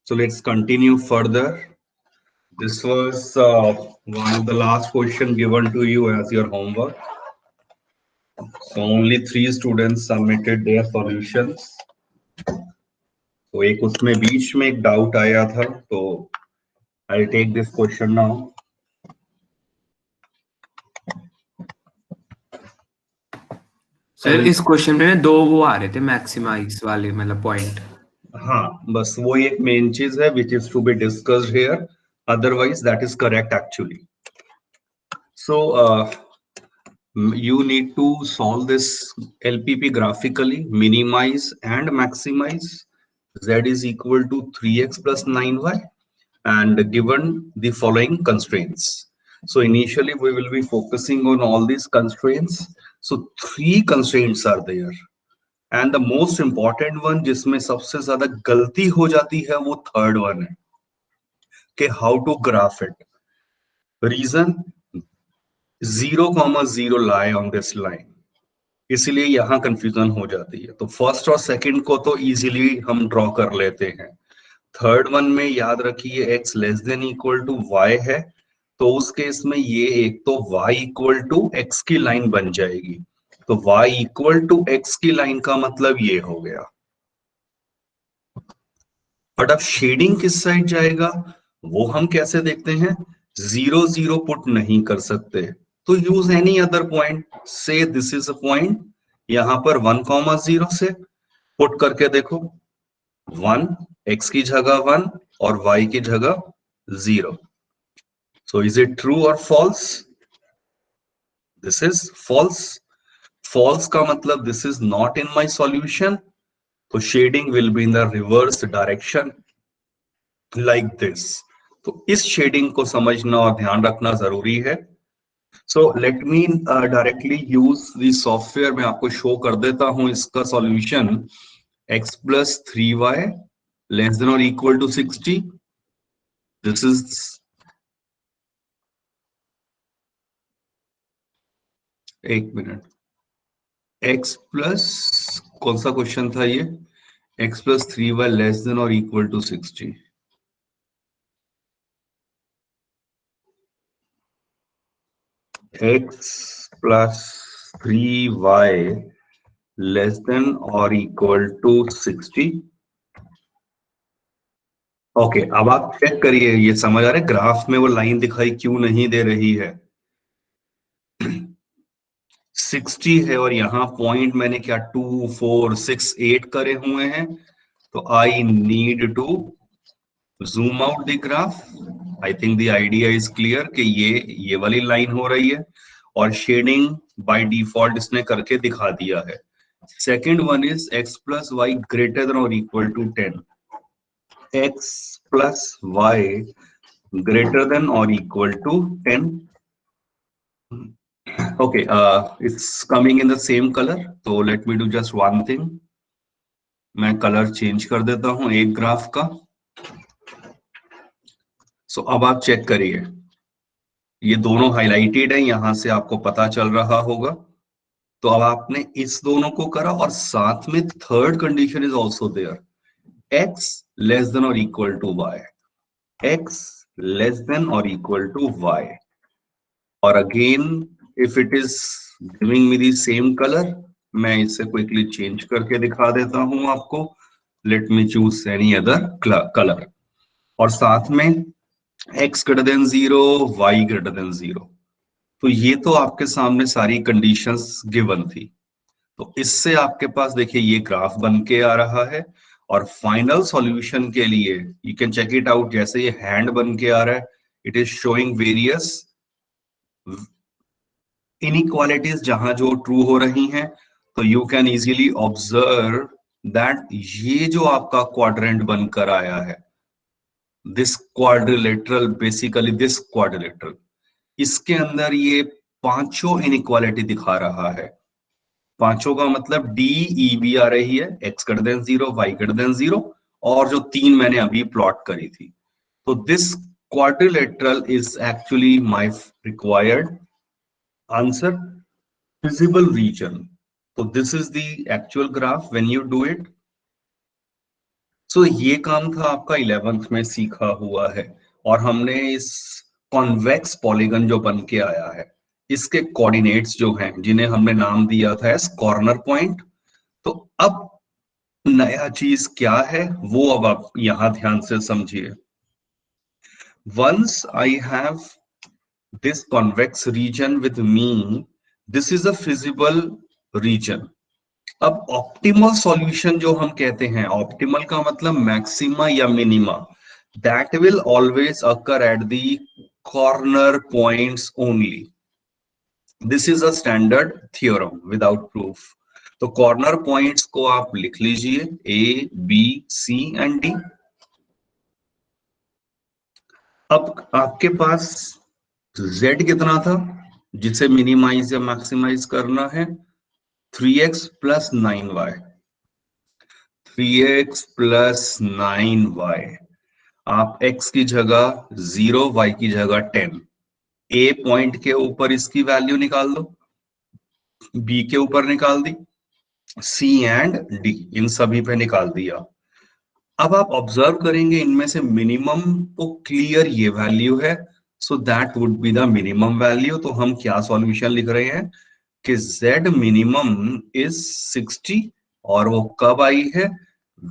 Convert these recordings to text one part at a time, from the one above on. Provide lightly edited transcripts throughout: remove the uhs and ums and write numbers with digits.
So let's continue further. This was one of the last question given to you as your homework. So only 3 students submitted their solutions. तो एक उसमें बीच में एक doubt आया था, तो I'll take this question now. Sir इस question में 2 वो आ रहे थे मैक्सिमाइज वाले, मतलब पॉइंट. हाँ, बस वो एक मेन चीज है which is to be discussed here. Otherwise, that is correct actually. So you need to solve this LPP graphically, minimize and maximize. Z is equal to 3x plus 9y and given the following constraints. So initially we will be focusing on all these constraints. So 3 constraints are there. And the most important one जिसमें सबसे ज्यादा गलती हो जाती है वो third one है कि how to graph it. Region 0,0 lie on this line, इसलिए यहां कंफ्यूजन हो जाती है. तो फर्स्ट और सेकंड को तो इजीली हम ड्रॉ कर लेते हैं. थर्ड वन में याद रखिए x less than equal to y है, तो उस केस में ये एक तो y इक्वल टू x की लाइन बन जाएगी. तो y इक्वल टू x की लाइन का मतलब ये हो गया. बट अब शेडिंग किस साइड जाएगा वो हम कैसे देखते हैं. 0 0 पुट नहीं कर सकते, तो यूज एनी अदर पॉइंट. से दिस इज अ पॉइंट, यहां पर 1,0 से पुट करके देखो. 1 x की जगह 1 और y की जगह 0. So is it true or false. This is false. False का मतलब this is not in my solution. तो shading will be in the reverse direction like this. तो इस शेडिंग को समझना और ध्यान रखना जरूरी है. So let me directly use the software. मैं आपको शो कर देता हूं इसका solution. x plus 3y less than or equal to 60. This is एक मिनट. x plus कौन सा क्वेश्चन था ये. x plus 3y less than or equal to 60. x plus 3y less than or equal to 60. Okay, अब आप check करिए. ये समझ आ रहा है ग्राफ में वो लाइन दिखाई क्यों नहीं दे रही है. 60 है और यहाँ पॉइंट मैंने क्या 2 4 6 8 करे हुए हैं. तो I need to zoom out the graph. I think the idea is clear कि ये वाली लाइन हो रही है और शेडिंग बाय डिफॉल्ट इसने करके दिखा दिया है. Second one is x plus y greater than और equal to 10. x plus y greater than और equal to 10. Okay, it's coming in the same color. So let me do just one thing. मैं colour change कर देता हूं एक graph का. सो अब आप चेक करिए, ये दोनों हाईलाइटेड है, यहां से आपको पता चल रहा होगा. तो अब आपने इस दोनों को करा और साथ में third condition is also there. x less than और equal to y. x less than और इक्वल टू y. और again if it is giving me the same colour, मैं इसे क्विकली चेंज करके दिखा देता हूं आपको. Let me choose any other colour. और साथ में x greater than 0, y greater than 0. तो ये तो आपके सामने सारी कंडीशंस गिवन थी. तो इससे आपके पास देखिए ये ग्राफ बन के आ रहा है. और फाइनल सॉल्यूशन के लिए you can check it out. जैसे ये हैंड बन के आ रहा है, it is showing various inequalities जहां जो ट्रू हो रही हैं. तो you can easily observe that ये जो आपका क्वाड्रेंट बनकर आया है, this quadrilateral, basically this quadrilateral, इसके अंदर ये पांचों इनइक्वालिटी दिखा रहा है. पांचों का मतलब डी ई बी आ रही है, x greater than 0, y greater than 0, और जो 3 मैंने अभी प्लॉट करी थी. तो this quadrilateral is actually my required answer, visible region. So this is the actual graph when you do it. सो ये काम था आपका 11th में सीखा हुआ है, और हमने इस कॉन्वेक्स पॉलीगन जो बन के आया है, इसके कोऑर्डिनेट्स जो हैं, जिन्हें हमने नाम दिया था एज कॉर्नर पॉइंट। तो अब नया चीज क्या है वो अब आप यहां ध्यान से समझिए। Once I have this convex region with me, this is a feasible region. अब ऑप्टिमल सॉल्यूशन जो हम कहते हैं, ऑप्टिमल का मतलब मैक्सिमा या minima, that will always occur at the corner points only. This is a standard theorem without proof. तो corner points को आप लिख लीजिए, A B C and D. अब आपके पास z कितना था जिसे मिनिमाइज या मैक्सिमाइज करना है, 3x plus 9y। 3x plus 9y, आप x की जगह 0, y की जगह 10। a पॉइंट के ऊपर इसकी वैल्यू निकाल दो, b के ऊपर निकाल दी, c एंड d इन सभी पे निकाल दिया। अब आप ऑब्जर्व करेंगे इनमें से मिनिमम तो क्लियर ये वैल्यू है, so that would be the minimum value. तो हम क्या सॉल्यूशन लिख रहे हैं कि z मिनिमम इज 60, और वो कब आई है,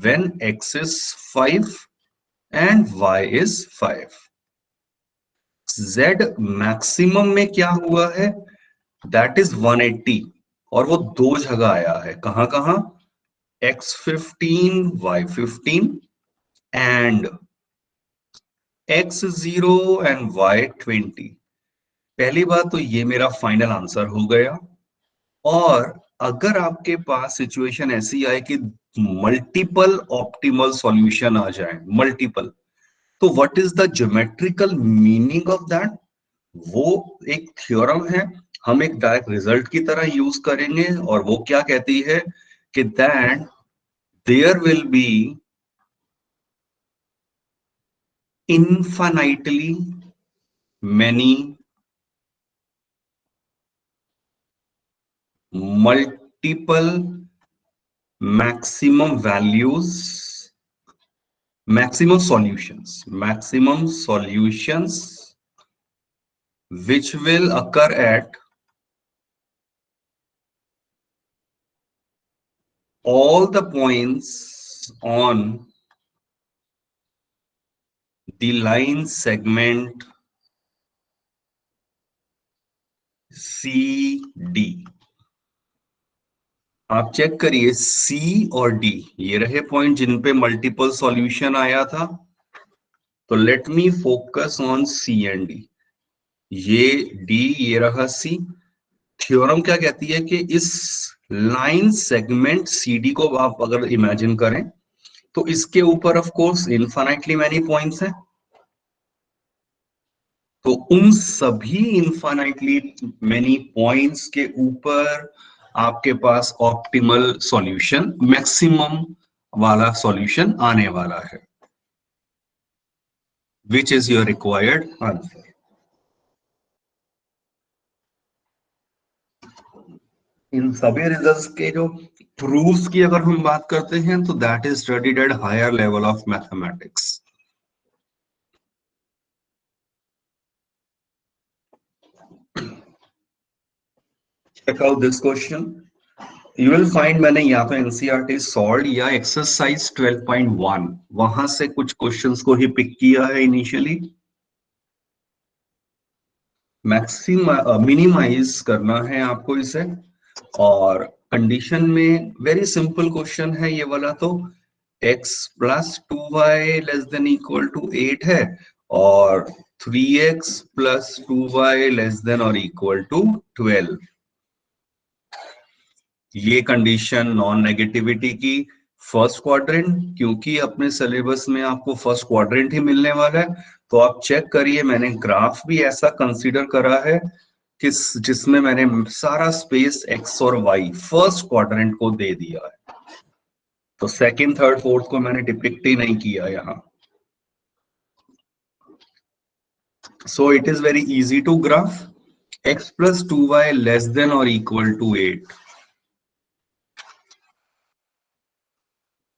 when x is 5 and y is 5। z maximum में क्या हुआ है, दैट इज 180, और वो दो जगह आया है, कहां कहां, x15 y15 and x0 and y20। पहली बात तो ये मेरा फाइनल आंसर हो गया। और अगर आपके पास सिचुएशन ऐसी आए कि मल्टीपल ऑप्टिमल सॉल्यूशन आ जाए, मल्टीपल, तो what is the geometrical meaning of that, वो एक थ्योरम है, हम एक डायरेक्ट रिजल्ट की तरह यूज करेंगे, और वो क्या कहती है कि that there will be infinitely many multiple maximum values, maximum solutions which will occur at all the points on the line segment CD। आप चेक करिए, C और D ये रहे पॉइंट जिन पे मल्टीपल सॉल्यूशन आया था। तो let me focus on C and D। ये D, ये रहा C। थ्योरम क्या कहती है कि इस लाइन सेगमेंट CD को आप अगर इमेजिन करें, तो इसके ऊपर of course infinitely many points हैं। तो उन सभी इनफाइनाइटली मैनी पॉइंट्स के ऊपर आपके पास ऑप्टिमल सॉल्यूशन, मैक्सिमम वाला सॉल्यूशन आने वाला है, which is your required answer. इन सभी रिजल्ट्स के जो प्रूफ्स की अगर हम बात करते हैं, तो that is studied at higher level of mathematics. Check out this question, you will find, मैंने यहाँ पे एनसीईआरटी सॉल्व या एक्सरसाइज 12.1 वहां से कुछ क्वेश्चंस को ही पिक किया है इनिशियली। मिनिमाइज करना है आपको इसे, और कंडीशन में वेरी सिंपल क्वेश्चन है ये वाला। तो x plus 2y less than equal to 8 है, और 3x plus 2y less than और इक्वल टू 12। ये कंडीशन नॉन नेगेटिविटी की फर्स्ट क्वाड्रेंट, क्योंकि अपने सिलेबस में आपको फर्स्ट क्वाड्रेंट ही मिलने वाला है। तो आप चेक करिए, मैंने ग्राफ भी ऐसा कंसीडर करा है कि जिसमें मैंने सारा स्पेस x और y फर्स्ट क्वाड्रेंट को दे दिया है। तो सेकंड, थर्ड, फोर्थ को मैंने डिपिक्ट ही नहीं किया यहां। So it is very easy to graph, x plus 2y less than और equal to 8।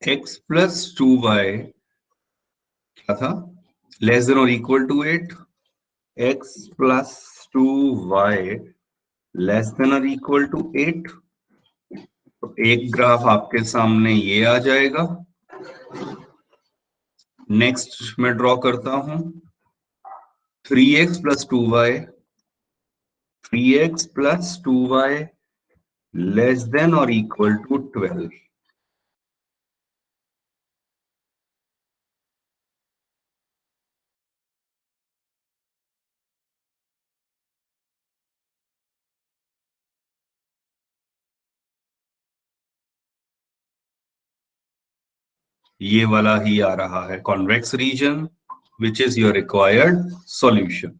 x plus 2y क्या था, लेस देन और equal to 8, x plus 2y less than और इक्वल टू 8। तो एक ग्राफ आपके सामने ये आ जाएगा। नेक्स्ट मैं ड्रॉ करता हूं 3x plus 2y, 3x plus 2y less than और इक्वल टू 12। ये वाला ही आ रहा है convex region, which is your required solution.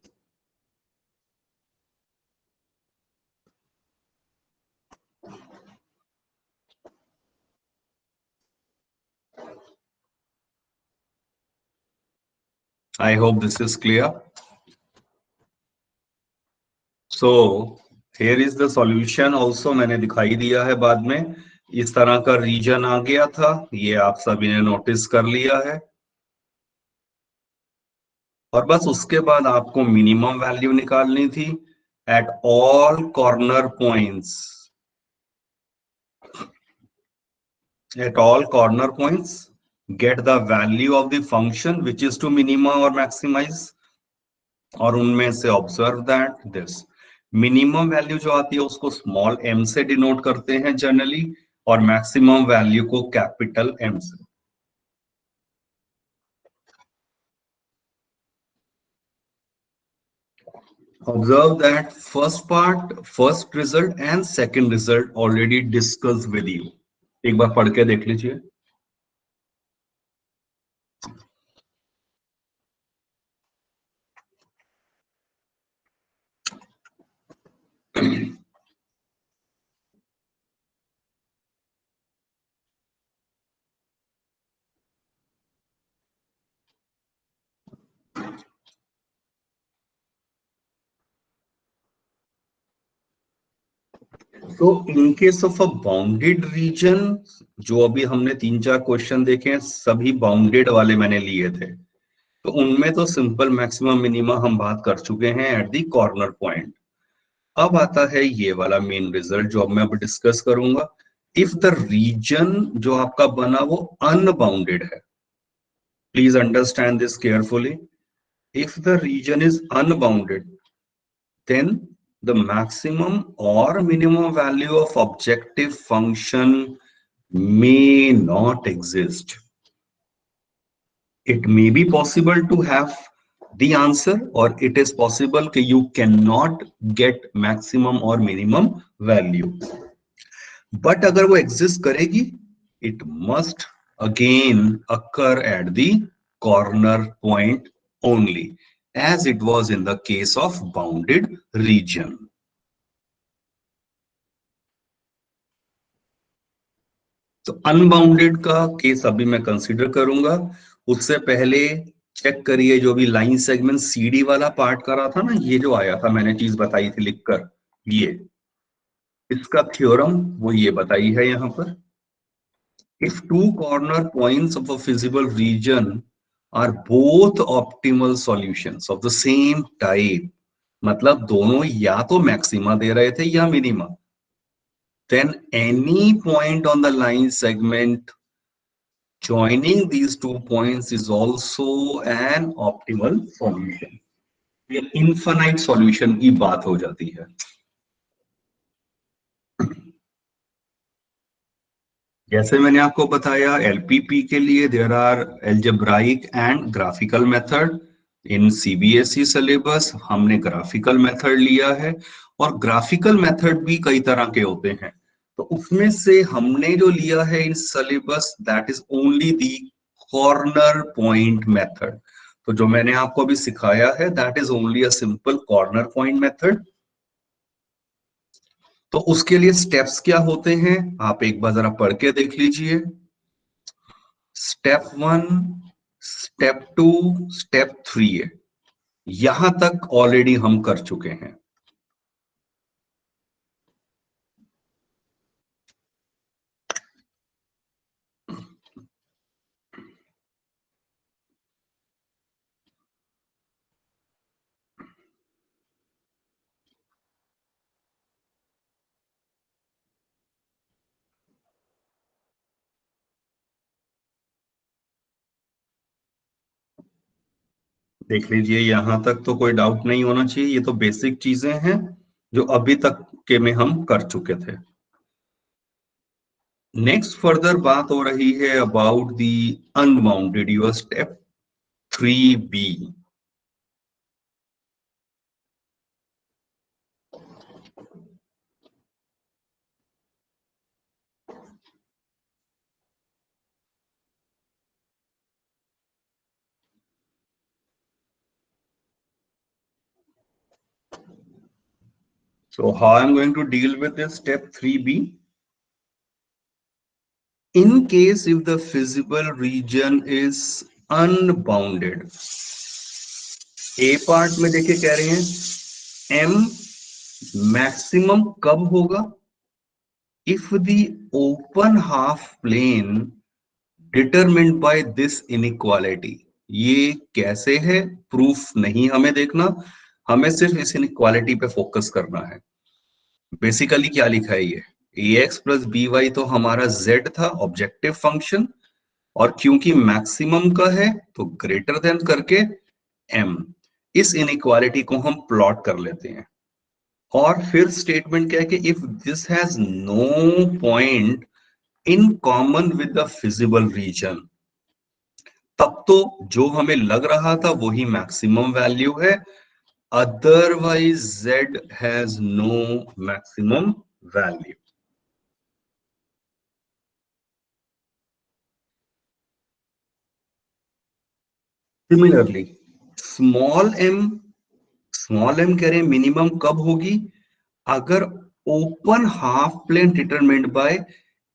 I hope this is clear. So here is the solution also, मैंने दिखाई दिया है बाद में। इस तरह का रीजन आ गया था, ये आप सभी ने नोटिस कर लिया है। और बस उसके बाद आपको मिनिमम वैल्यू निकालनी थी at all corner points. At all corner points, get the value of the function which is to minima or maximize, और उनमें से observe that this minimum value जो आती है उसको स्मॉल m से डिनोट करते हैं जनरली, और मैक्सिमम वैल्यू को कैपिटल M से। Observe that first part, first result and second result already discuss with you. एक बार पढ़ के देख लीजिए। तो in case of a bounded reason, जो अभी हमने 3-4 क्वेश्चन देखे हैं सभी बाउंडेड वाले मैंने लिए थे, तो उनमें तो सिंपल मैक्सिमम मिनिमा हम बात कर चुके हैं एट द कॉर्नर पॉइंट। अब आता है ये वाला मेन रिजल्ट जो अब मैं अब डिस्कस करूंगा। इफ द रीजन जो आपका बना वो अनबाउंडेड है, please understand this carefully. If the region is unbounded, then the maximum or minimum value of objective function may not exist. It may be possible to have the answer, or it is possible that you cannot get maximum or minimum value. But अगर वो exist करेगी, it must again occur at the corner point only, as it was in the case of bounded region. तो unbounded का case अभी मैं consider करूंगा। उससे पहले चेक करिए जो भी लाइन सेगमेंट सीडी वाला पार्ट करा था ना, ये जो आया था मैंने चीज बताई थी लिखकर, ये इसका थ्योरम वो ये बताई है यहां पर। If two corner points of a feasible region are both optimal solutions of the same type, मतलब दोनों या तो मैक्सिमा दे रहे थे या minima, then any point on the line segment joining these 2 points is also an optimal solution। ये infinite solution की बात हो जाती है। जैसे मैंने आपको बताया एलपीपी के लिए there are algebraic and graphical method. In CBSE syllabus हमने ग्राफिकल मेथड लिया है, और ग्राफिकल मेथड भी कई तरह के होते हैं। तो उसमें से हमने जो लिया है in syllabus, that is only the corner point method. तो जो मैंने आपको अभी सिखाया है that is only a simple corner point method. तो उसके लिए स्टेप्स क्या होते हैं आप एक बार जरा पढ़ के देख लीजिए। स्टेप 1, स्टेप 2, स्टेप 3 है, यहां तक ऑलरेडी हम कर चुके हैं। देख लीजिए, यहां तक तो कोई डाउट नहीं होना चाहिए। ये तो बेसिक चीजें हैं जो अभी तक के में हम कर चुके थे। नेक्स्ट फर्दर बात हो रही है about the unbounded, your step 3B। So how I'm going to deal with this step 3B? In case if the feasible region is unbounded, A part में देखिए कह रहे हैं M मैक्सिमम कब होगा? If the open half plane determined by this inequality। ये कैसे है? प्रूफ नहीं हमें देखना, हमें सिर्फ इस इनइक्वालिटी पे फोकस करना है। बेसिकली क्या लिखा है ये? ax प्लस बी वाई तो हमारा z था, ऑब्जेक्टिव फंक्शन, और क्योंकि मैक्सिमम का है तो ग्रेटर देन करके m। इस इनइक्वालिटी को हम प्लॉट कर लेते हैं, और फिर स्टेटमेंट क्या है कि if this has no point in common with the feasible region, तब तो जो हमें लग रहा था वही मैक्सिमम वैल्यू है, otherwise z has no maximum value. Similarly small m कह रहे हैं मिनिमम कब होगी? अगर open half plane determined by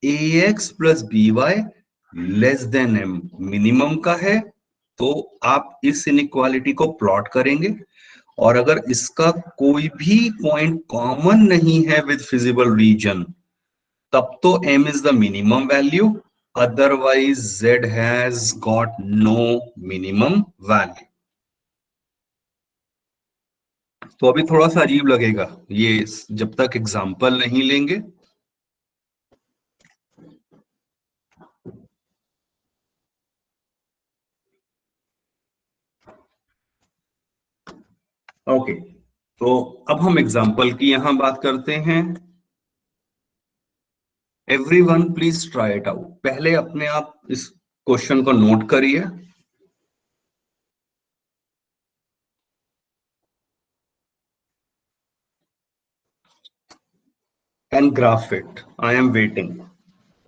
a x plus b y less than m minimum का है, तो आप इस इनइक्वालिटी को प्लॉट करेंगे। और अगर इसका कोई भी पॉइंट कॉमन नहीं है विद फिजिबल रीजन, तब तो m is the minimum value, otherwise z has got no minimum value. तो अभी थोड़ा सा अजीब लगेगा ये जब तक एग्जाम्पल नहीं लेंगे। ओके, तो अब हम एग्जाम्पल की यहां बात करते हैं। Everyone please try it out. पहले अपने आप इस क्वेश्चन को नोट करिए and graph it. I am waiting,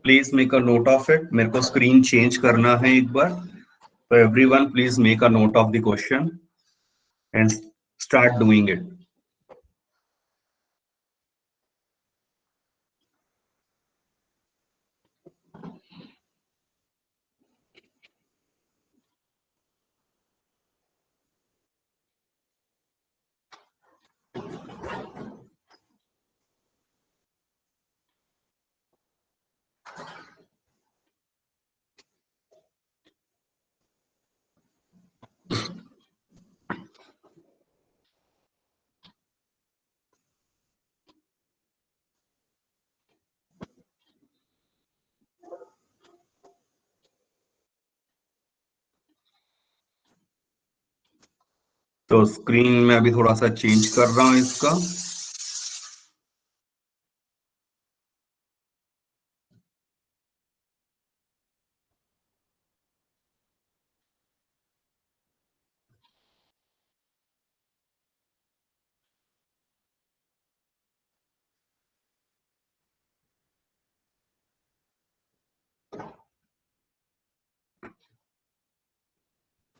please make a note of it. मेरे को स्क्रीन चेंज करना है एक बार, तो everyone please make a note of the question and start doing it. तो स्क्रीन में अभी थोड़ा सा चेंज कर रहा हूं इसका।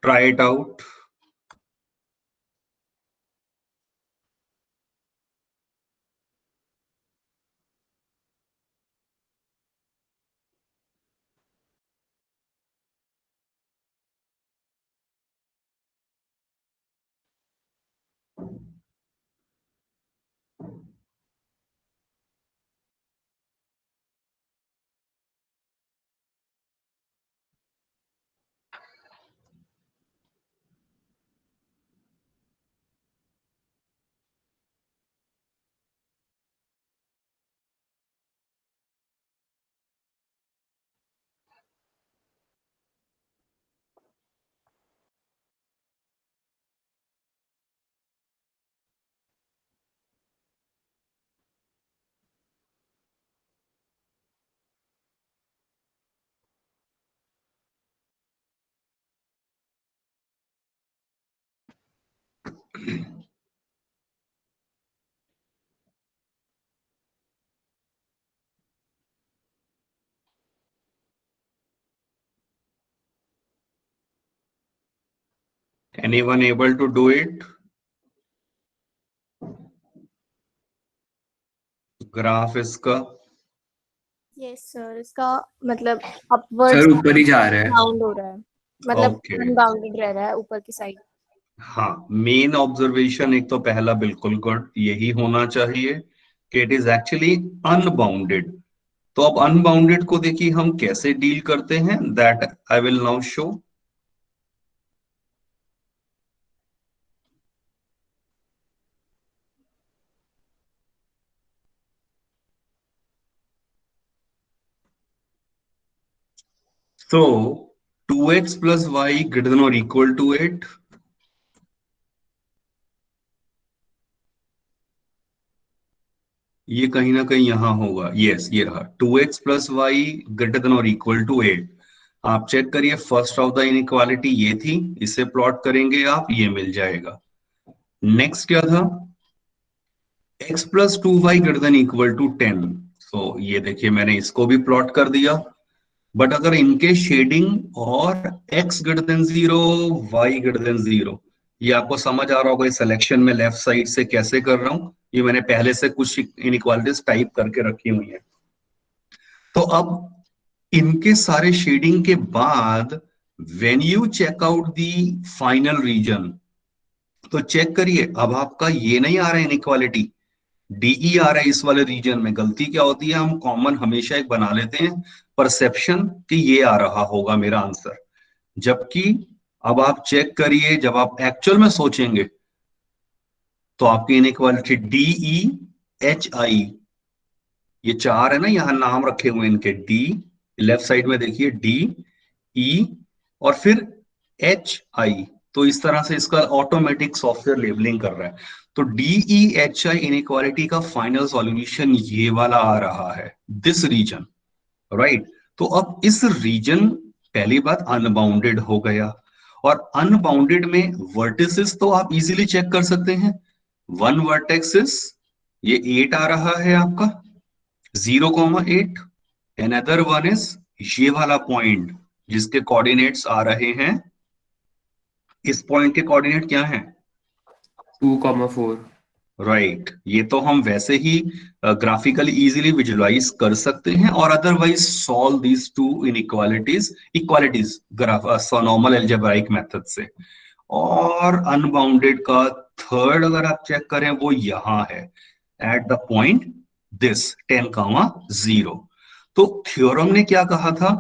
Try it out. Anyone able to do it? Graph इसका यस सर, इसका मतलब अपवर्ड सर ऊपर ही जा रहा है, बाउंड हो रहा है, मतलब Okay. अनबाउंडेड रह रहा है ऊपर की साइड। हाँ, मेन ऑब्जर्वेशन एक तो पहला बिल्कुल गुड यही होना चाहिए कि इट इज एक्चुअली अनबाउंडेड। तो अब अनबाउंडेड को देखिए हम कैसे डील करते हैं, that I will now show. So 2x plus y greater than or equal to 8. ये कहीं ना कहीं यहां होगा, यस ये रहा 2x plus y greater than or equal to 8। आप चेक करिए, फर्स्ट ऑफ द इनइक्वालिटी ये थी, इसे प्लॉट करेंगे आप, ये मिल जाएगा। नेक्स्ट क्या था, x plus 2y greater than equal to 10। सो ये देखिए मैंने इसको भी प्लॉट कर दिया। बट अगर इनके शेडिंग और x greater than 0, y greater than 0, ये आपको समझ आ रहा होगा इस सिलेक्शन में लेफ्ट साइड से कैसे कर रहा हूं, ये मैंने पहले से कुछ इनइक्वालिटीज टाइप करके रखी हुई है। तो अब इनके सारे शेडिंग के बाद when you check out the final region, तो चेक करिए अब आपका ये नहीं आ रहा है इनइक्वालिटी, डीई आ रहा है इस वाले रीजन में। गलती क्या होती है, हम कॉमन हमेशा एक बना लेते हैं परसेप्शन कि ये आ रहा होगा मेरा आंसर, जबकि अब आप चेक करिए जब आप एक्चुअल में सोचेंगे तो आपकी इनइक्वालिटी डीई एच आई, ये चार है ना, यहां नाम रखे हुए इनके, डी लेफ्ट साइड में देखिए डी ई और फिर एच आई। तो इस तरह से इसका ऑटोमेटिक सॉफ्टवेयर लेबलिंग कर रहा है। तो डीई एच आई इनइक्वालिटी का फाइनल सॉल्यूशन ये वाला आ रहा है, दिस रीजन, राइट। तो अब इस रीजन पहली बात अनबाउंडेड हो गया, और अनबाउंडेड में वर्टिसेस तो आप इजीली चेक कर सकते हैं। वन वर्टेक्सिस ये 8 आ रहा है आपका, 0,8। अनदर वन इज ये वाला पॉइंट जिसके कोऑर्डिनेट्स आ रहे हैं, इस पॉइंट के कोऑर्डिनेट क्या हैं, 2,4। राइट। ये तो हम वैसे ही ग्राफिकली इजीली विजुलाइज कर सकते हैं, और otherwise solve these two equalities graph normal algebraic method से। और अनबाउंडेड का थर्ड अगर आप चेक करें वो यहां है, एट द पॉइंट दिस 10,0। तो थ्योरम ने क्या कहा था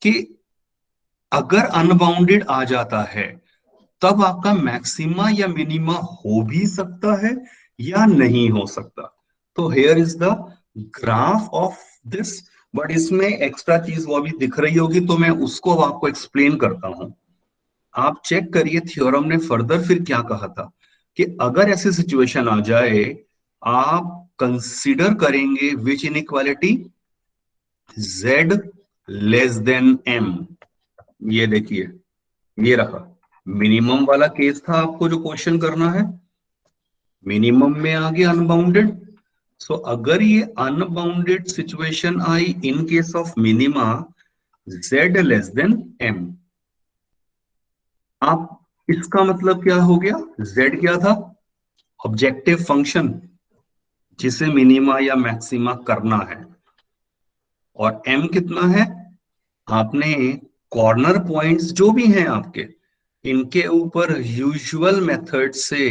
कि अगर अनबाउंडेड आ जाता है तब आपका मैक्सिमा या मिनिमा हो भी सकता है या नहीं हो सकता। तो here is the graph of this. But इसमें एक्स्ट्रा चीज वो अभी दिख रही होगी तो मैं उसको अब आपको एक्सप्लेन करता हूं। आप चेक करिए थ्योरम ने फर्दर फिर क्या कहा था कि अगर ऐसी सिचुएशन आ जाए, आप कंसीडर करेंगे which inequality, z less than m। ये देखिए ये रहा मिनिमम वाला केस था, आपको जो क्वेश्चन करना है मिनिमम में आ गया अनबाउंडेड। सो अगर ये unbounded situation I in case of minima z less than m, आप इसका मतलब क्या हो गया, z क्या था, ऑब्जेक्टिव फंक्शन जिसे मिनिमा या मैक्सिमा करना है, और m कितना है, आपने कॉर्नर पॉइंट्स जो भी हैं आपके, इनके ऊपर यूजुअल मेथड से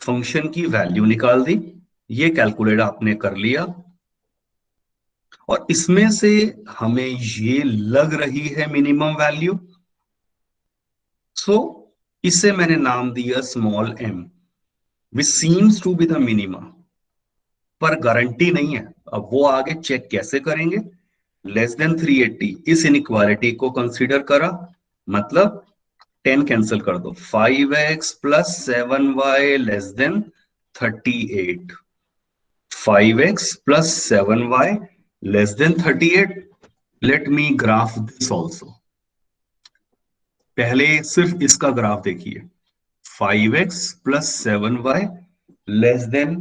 फंक्शन की वैल्यू निकाल दी, ये कैलकुलेट आपने कर लिया, और इसमें से हमें ये लग रही है मिनिमम वैल्यू। सो इसे मैंने नाम दिया small m, which seems to be the minima, पर गारंटी नहीं है। अब वो आगे चेक कैसे करेंगे, लेस देन 380 इस इनइक्वालिटी को कंसीडर करा, मतलब 10 कैंसिल कर दो, 5x plus 7y less then 38, 5x plus 7y less than 38। Let me graph this also। पहले सिर्फ इसका ग्राफ देखिए, 5x plus 7y less than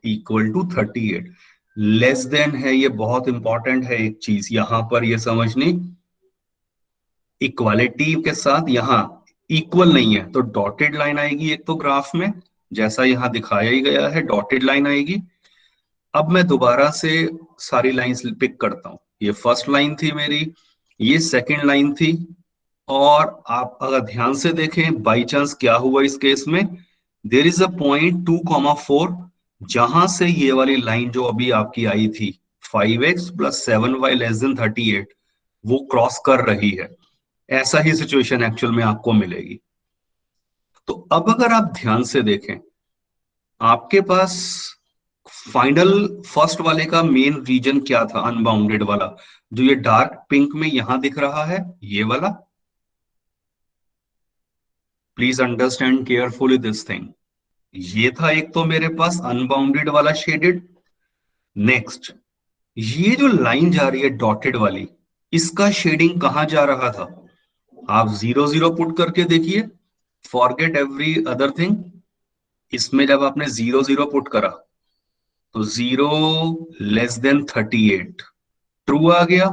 equal to 38। Less than है, ये बहुत इंपॉर्टेंट है एक चीज यहां पर ये समझनी, इक्वालिटी के साथ यहां इक्वल नहीं है तो डॉटेड लाइन आएगी एक तो ग्राफ में, जैसा यहां दिखाया ही गया है डॉटेड लाइन आएगी। अब मैं दोबारा से सारी लाइंस पिक करता हूं, ये फर्स्ट लाइन थी मेरी, ये सेकंड लाइन थी, और आप अगर ध्यान से देखें बाई चांस क्या हुआ इस केस में, देर इज अ पॉइंट 2,4 जहां से ये वाली लाइन जो अभी आपकी आई थी 5x plus 7y less then 38 वो क्रॉस कर रही है। ऐसा ही सिचुएशन एक्चुअल में आपको मिलेगी। तो अब अगर आप ध्यान से देखें, आपके पास फाइनल फर्स्ट वाले का मेन रीजन क्या था, अनबाउंडेड वाला, जो ये डार्क पिंक में यहां दिख रहा है ये वाला। Please understand carefully this thing. ये था एक तो मेरे पास अनबाउंडेड वाला शेडेड। नेक्स्ट ये जो लाइन जा रही है डॉटेड वाली, इसका शेडिंग कहां जा रहा था, आप 0 0 पुट करके देखिए, फॉरगेट एवरी अदर थिंग। इसमें जब आपने 0 0 पुट करा तो 0 लेस देन 38 ट्रू आ गया,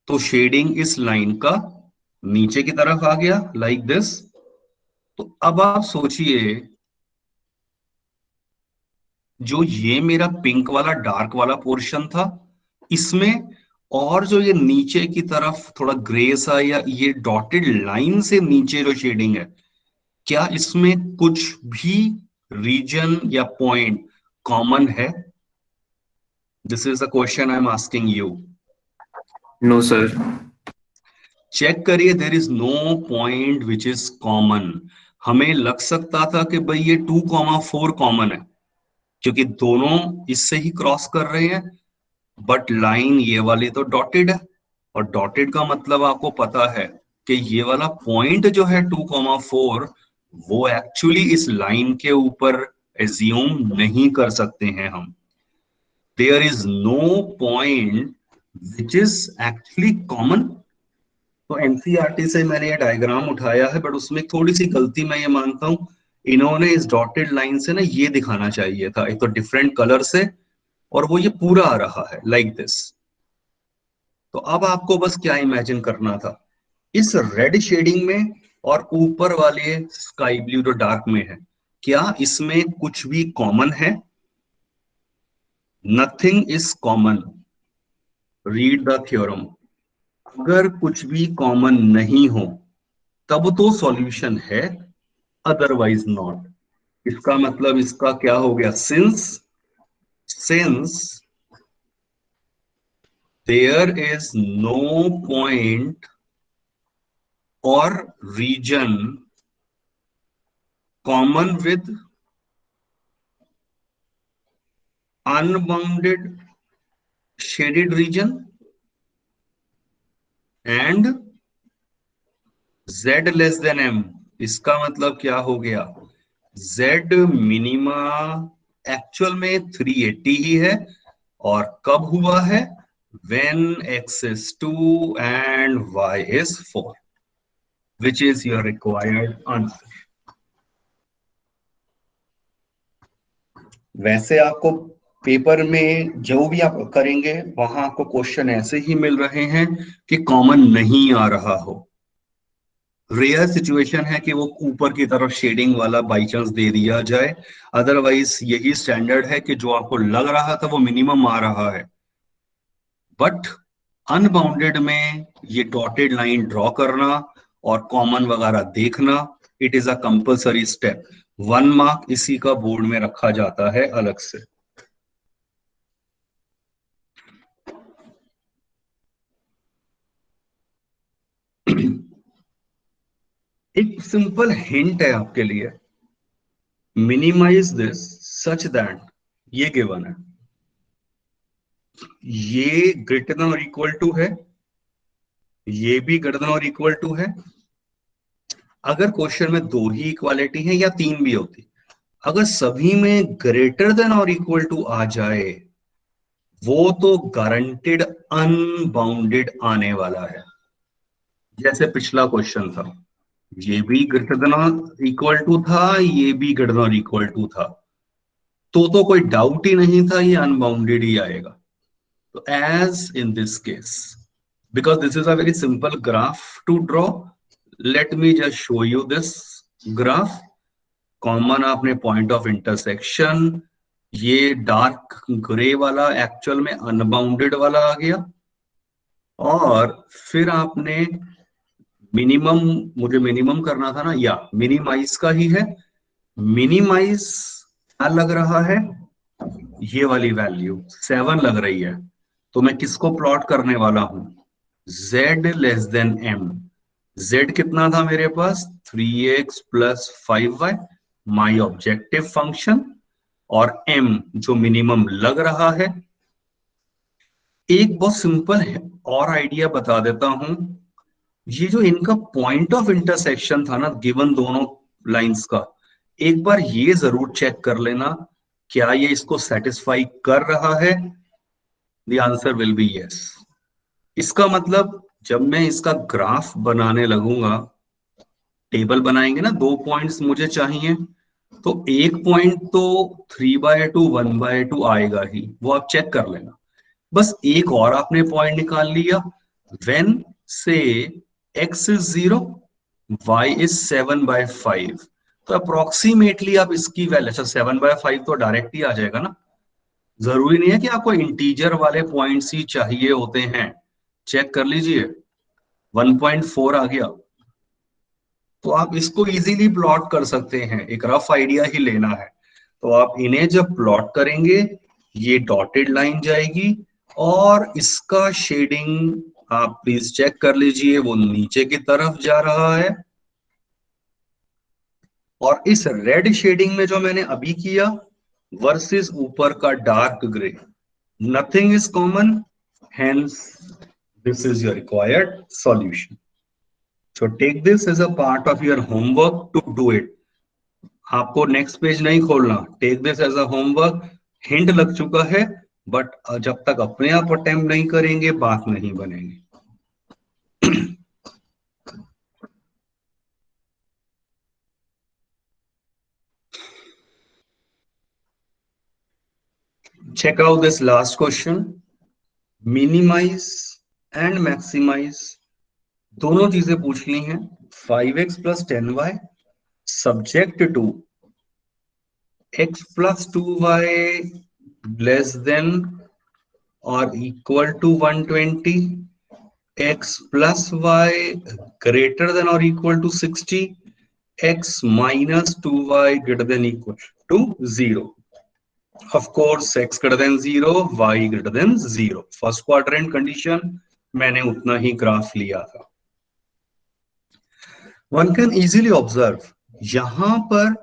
तो शेडिंग इस लाइन का नीचे की तरफ आ गया लाइक दिस। तो अब आप सोचिए, जो ये मेरा पिंक वाला डार्क वाला पोर्शन था इसमें, और जो ये नीचे की तरफ थोड़ा ग्रे सा या ये डॉटेड लाइन से नीचे जो शेडिंग है, क्या इसमें कुछ भी रीजन या पॉइंट कॉमन है? This is the question I am asking you. No sir. Check करिए, there is no point which is common. हमें लग सकता था कि भाई ये 2,4 कॉमन है क्योंकि दोनों इससे ही क्रॉस कर रहे हैं, बट लाइन ये वाली तो डॉटेड है, और डॉटेड का मतलब आपको पता है कि ये वाला पॉइंट जो है 2,4 वो एक्चुअली इस लाइन के ऊपर एज्यूम नहीं कर सकते हैं हम। There is no point which is actually common. तो एनसीईआरटी से मैंने ये डायग्राम उठाया है, बट उसमें थोड़ी सी गलती मैं ये मानता हूं, इन्होंने इस डॉटेड लाइन से ना ये दिखाना चाहिए था एक तो डिफरेंट कलर से, और वो ये पूरा आ रहा है लाइक दिस। तो अब आपको बस क्या इमेजिन करना था, इस रेड शेडिंग में और ऊपर वाले स्काई ब्लू जो डार्क में है, क्या इसमें कुछ भी कॉमन है? Nothing is common. Read the theorem. अगर कुछ भी कॉमन नहीं हो तब तो सॉल्यूशन है, अदरवाइज नॉट। इसका मतलब इसका क्या हो गया, since there is no point or region common with unbounded shaded region and z less than m, इसका मतलब क्या हो गया, z मिनिमा एक्चुअल में 380 ही है, और कब हुआ है, when x is 2 and y is 4, which is your required answer. वैसे आपको पेपर में जो भी आप करेंगे वहां आपको क्वेश्चन ऐसे ही मिल रहे हैं कि कॉमन नहीं आ रहा हो। रेयर सिचुएशन है कि वो ऊपर की तरफ शेडिंग वाला बाई चांस दे दिया जाए, अदरवाइज यही स्टैंडर्ड है कि जो आपको लग रहा था वो मिनिमम आ रहा है। बट अनबाउंडेड में ये डॉटेड लाइन ड्रॉ करना और कॉमन वगैरह देखना, it is a compulsory step. 1 mark इसी का बोर्ड में रखा जाता है अलग से। एक सिंपल हिंट है आपके लिए, मिनिमाइज दिस सच दैट, ये गिवन है, ये ग्रेटर देन और इक्वल टू है, ये भी ग्रेटर देन और इक्वल टू है। अगर क्वेश्चन में 2 ही इक्वालिटी है या 3 भी होती, अगर सभी में ग्रेटर देन और इक्वल टू आ जाए वो तो गारंटेड अनबाउंडेड आने वाला है। जैसे पिछला क्वेश्चन था, ये भी ग्रेटर देन और इक्वल टू था, ये भी ग्रेटर देन और इक्वल टू था, तो कोई डाउट ही नहीं था, ये अनबाउंडेड ही आएगा। तो as in this case, because this is a very simple graph to draw, let me just show you this graph. Common आपने पॉइंट ऑफ इंटरसेक्शन, ये डार्क ग्रे वाला एक्चुअल में अनबाउंडेड वाला आ गया, और फिर आपने मिनिमम, मुझे मिनिमम करना था ना, या मिनिमाइज का ही है, मिनिमाइज क्या लग रहा है, ये वाली वैल्यू 7 लग रही है, तो मैं किसको प्लॉट करने वाला हूं, z less than m। z कितना था मेरे पास, 3x plus 5y, my objective function, और m जो मिनिमम लग रहा है। एक बहुत सिंपल है और आइडिया बता देता हूं, ये जो इनका पॉइंट ऑफ इंटरसेक्शन था ना गिवन दोनों लाइंस का, एक बार ये जरूर चेक कर लेना क्या ये इसको सेटिस्फाई कर रहा है। The answer will be yes. इसका मतलब जब मैं इसका ग्राफ बनाने लगूंगा, टेबल बनाएंगे ना, 2 पॉइंट्स मुझे चाहिए, तो एक पॉइंट तो 3/2 1/2 आएगा ही, वो आप चेक कर लेना। बस एक और आपने पॉइंट निकाल लिया, व्हेन से x इज 0, y इज 7/5, तो अप्रोक्सीमेटली आप इसकी वैल्यू, अच्छा 7/5 तो डायरेक्ट ही आ जाएगा ना, जरूरी नहीं है कि आपको इंटीजर वाले पॉइंट्स ही चाहिए होते हैं। चेक कर लीजिए, 1.4 आ गया, तो आप इसको इजीली प्लॉट कर सकते हैं, एक रफ आइडिया ही लेना है। तो आप इन्हें जब प्लॉट करेंगे, ये डॉटेड लाइन जाएगी, और इसका शेडिंग आप प्लीज चेक कर लीजिए, वो नीचे की तरफ जा रहा है, और इस रेड शेडिंग में जो मैंने अभी किया वर्सेस ऊपर का dark grey, nothing is common, hence this is your required solution. So take this as a part of your homework to do it. आपको नेक्स्ट पेज नहीं खोलना, take this as a homework. Hint लग चुका है, but जब तक अपने आप अटेम्प्ट नहीं करेंगे बात नहीं बनेगी। Check out this last question. Minimise and maximise दोनों चीजें पूछ ली हैं। 5x plus 10y subject to x plus 2y less than और equal to 120, x plus y greater than और equal to 60, x minus 2y greater than equal to 0। Of course, x greater than 0, y greater than 0. First quadrant condition मैंने उतना ही graph लिया था। One can easily observe, यहां पर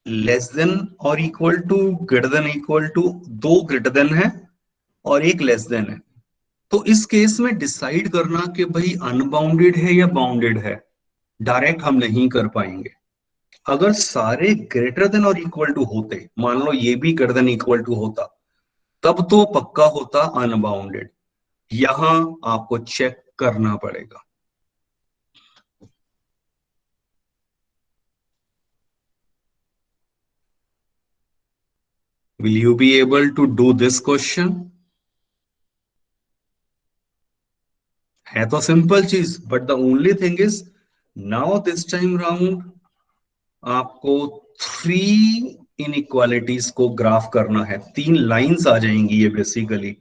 less than और equal to greater than equal to, 2 greater than है और एक लेस देन है, तो इस केस में डिसाइड करना कि भाई अनबाउंडेड है या बाउंडेड है, डायरेक्ट हम नहीं कर पाएंगे। अगर सारे ग्रेटर देन और इक्वल टू होते, मान लो ये भी ग्रेटर देन इक्वल टू होता, तब तो पक्का होता अनबाउंडेड। यहां आपको चेक करना पड़ेगा। Will you be able to do this question? है तो सिंपल चीज, but the only thing is now this time round आपको 3 इनइक्वालिटीज को ग्राफ करना है। 3 लाइंस आ जाएंगी ये बेसिकली।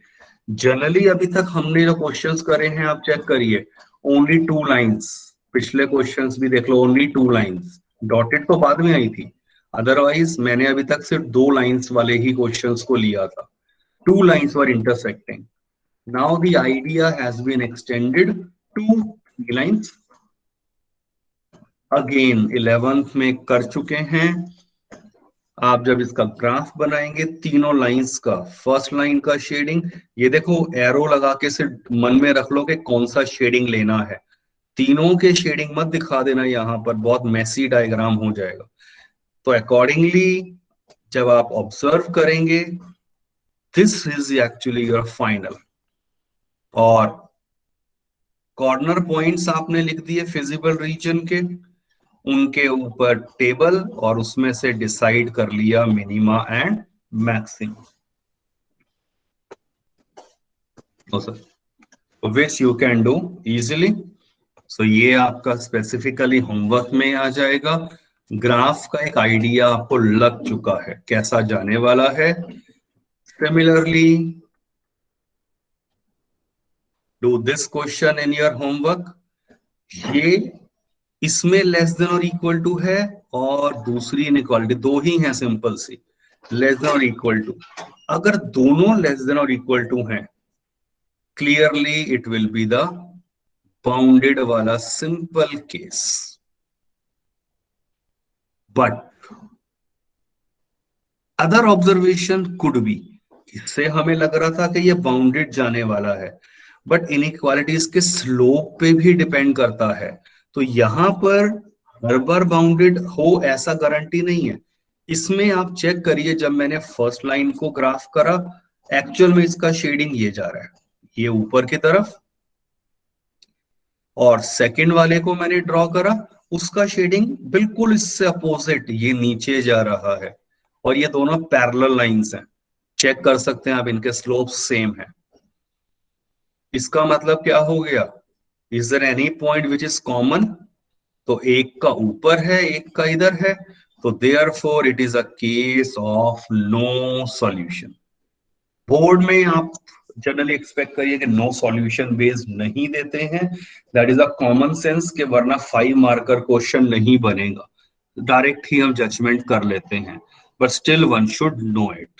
जनरली अभी तक हमने जो क्वेश्चंस करे हैं आप चेक करिए, ओनली 2 लाइंस। पिछले क्वेश्चंस भी देख लो, ओनली 2 लाइंस, डॉटेड तो बाद में आई थी, अदरवाइज मैंने अभी तक सिर्फ 2 लाइंस वाले ही क्वेश्चंस को लिया था। 2 lines were intersecting. Now the idea has been extended to 3 lines. Again 11th में कर चुके हैं। आप जब इसका ग्राफ बनाएंगे तीनों लाइंस का, फर्स्ट लाइन का शेडिंग, ये देखो एरो लगा के सिर्फ मन में रख लो कि कौन सा शेडिंग लेना है, तीनों के शेडिंग मत दिखा देना, यहां पर बहुत मैसी डायग्राम हो जाएगा। तो अकॉर्डिंगली जब आप ऑब्जर्व करेंगे, this is actually your final. और कॉर्नर पॉइंट्स आपने लिख दिए फिजिबल रीजन के, उनके ऊपर टेबल और उसमें से डिसाइड कर लिया minima and maxima. Which you can do easily. So ये आपका स्पेसिफिकली होमवर्क में आ जाएगा। ग्राफ का एक आइडिया आपको लग चुका है कैसा जाने वाला है। Similarly do this question in your homework. ये इसमें लेस देन और इक्वल टू है और दूसरी इनइक्वालिटी, दो ही है सिंपल सी, लेस देन और इक्वल टू। अगर दोनों लेस देन और इक्वल टू हैं, clearly it will be the bounded वाला simple case. But other observation could be, इससे हमें लग रहा था कि ये बाउंडेड जाने वाला है, बट इनइक्वालिटीज के स्लोप पे भी डिपेंड करता है। तो यहां पर हर बार बाउंडेड हो ऐसा गारंटी नहीं है। इसमें आप चेक करिए, जब मैंने फर्स्ट लाइन को ग्राफ करा, एक्चुअल में इसका शेडिंग ये जा रहा है, ये ऊपर की तरफ, और सेकंड वाले को मैंने ड्रॉ करा, उसका शेडिंग बिल्कुल इससे अपोजिट, ये नीचे जा रहा है, और ये दोनों पैरेलल लाइंस हैं। चेक कर सकते हैं आप, इनके स्लोप सेम है। इसका मतलब क्या हो गया, is there any point which is common. तो एक का ऊपर है, एक का इधर है, तो therefore it is a case of no solution. Board में आप जनरली एक्सपेक्ट करिए कि नो सॉल्यूशन बेस्ड नहीं देते हैं, that is a common sense, के वरना 5 मार्कर क्वेश्चन नहीं बनेगा, डायरेक्ट ही हम जजमेंट कर लेते हैं, but still one should know it.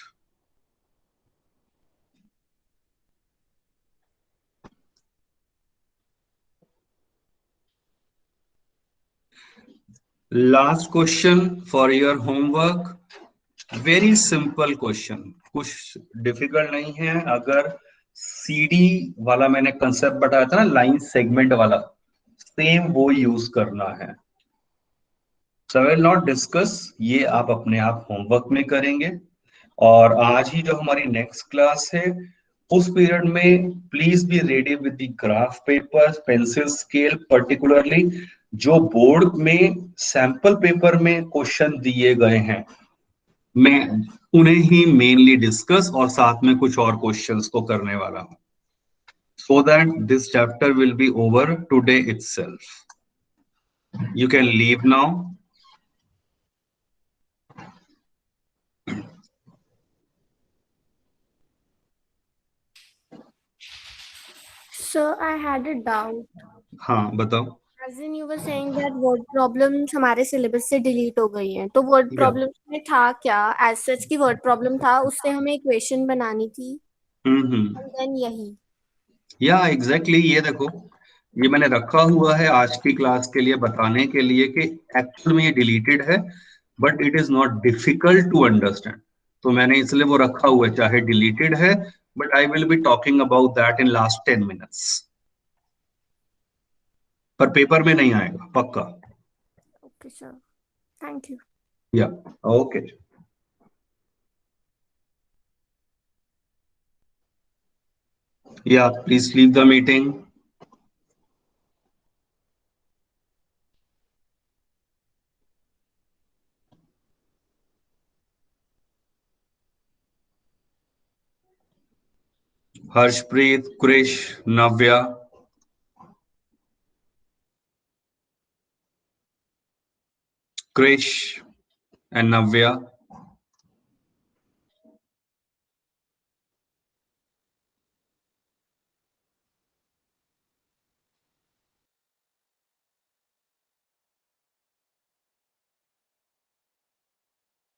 Last question for your homework, very simple question, कुछ डिफिकल्ट नहीं है। अगर सीडी वाला मैंने कंसेप्ट बताया था ना, लाइन सेगमेंट वाला, सेम वो यूज करना है। सो विल नॉट डिस्कस, ये आप अपने आप होमवर्क में करेंगे। और आज ही जो हमारी नेक्स्ट क्लास है, उस पीरियड में please be ready with the graph paper, pencil scale, particularly जो बोर्ड में सैंपल पेपर में क्वेश्चन दिए गए हैं, मैं उन्हें ही मेनली डिस्कस और साथ में कुछ और क्वेश्चंस को करने वाला हूं, so that this chapter will be over today itself. You can leave now. So I had a doubt. हाँ बताओ। As in you were saying that word problems हमारे सिलेबस से डिलीट हो गई हैं, तो word Yeah. problems में था क्या? As such की word problem था, उससे हमें इक्वेशन बनानी थी, and then यही। या एग्जैक्टली, ये देखो, ये मैंने रखा हुआ है आज की क्लास के लिए बताने के लिए कि एक्चुअल में ये डिलीटेड है, but it is not difficult to understand. तो मैंने इसलिए वो रखा हुआ है, चाहे डिलीटेड है, but I will be talking about that in last 10 minutes. पर पेपर में नहीं आएगा पक्का। Okay sir, thank you. या ओके। या please leave the meeting. Harshpreet, Krish, Navya, Krish and Navya,